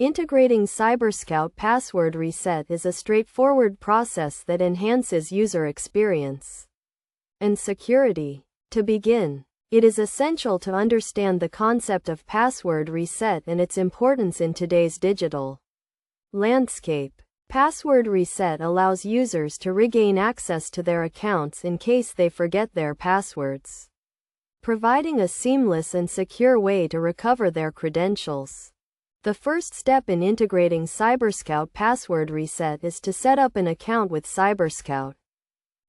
Integrating CyberScout password reset is a straightforward process that enhances user experience and security. To begin, it is essential to understand the concept of password reset and its importance in today's digital landscape. Password reset allows users to regain access to their accounts in case they forget their passwords, providing a seamless and secure way to recover their credentials. The first step in integrating CyberScout password reset is to set up an account with CyberScout.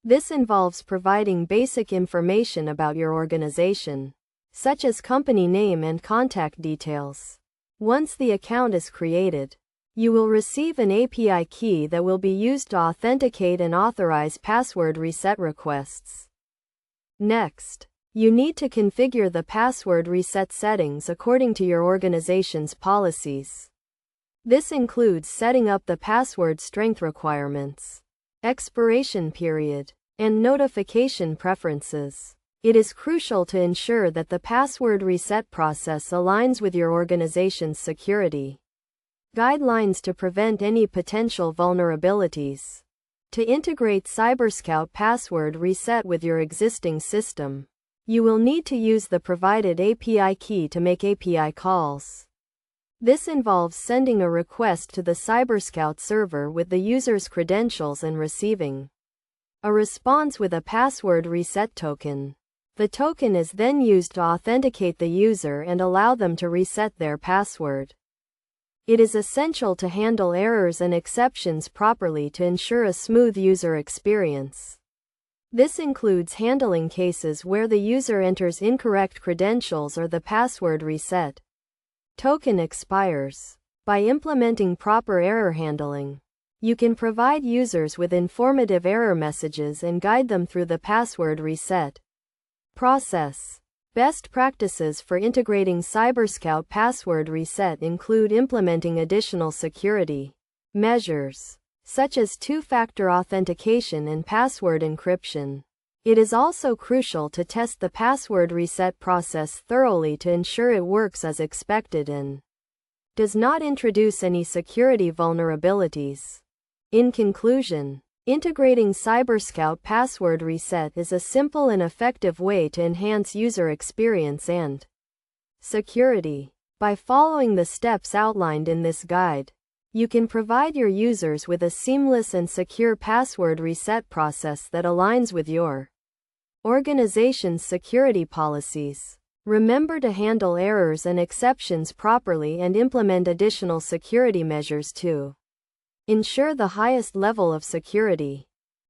This involves providing basic information about your organization, such as company name and contact details. Once the account is created, you will receive an API key that will be used to authenticate and authorize password reset requests. Next, you need to configure the password reset settings according to your organization's policies. This includes setting up the password strength requirements, expiration period, and notification preferences. It is crucial to ensure that the password reset process aligns with your organization's security guidelines to prevent any potential vulnerabilities. To integrate CyberScout password reset with your existing system, you will need to use the provided API key to make API calls. This involves sending a request to the CyberScout server with the user's credentials and receiving a response with a password reset token. The token is then used to authenticate the user and allow them to reset their password. It is essential to handle errors and exceptions properly to ensure a smooth user experience. This includes handling cases where the user enters incorrect credentials or the password reset token expires. By implementing proper error handling, you can provide users with informative error messages and guide them through the password reset process. Best practices for integrating CyberScout password reset include implementing additional security measures, such as two-factor authentication and password encryption. It is also crucial to test the password reset process thoroughly to ensure it works as expected and does not introduce any security vulnerabilities. In conclusion, integrating CyberScout password reset is a simple and effective way to enhance user experience and security. By following the steps outlined in this guide, you can provide your users with a seamless and secure password reset process that aligns with your organization's security policies. Remember to handle errors and exceptions properly and implement additional security measures to ensure the highest level of security.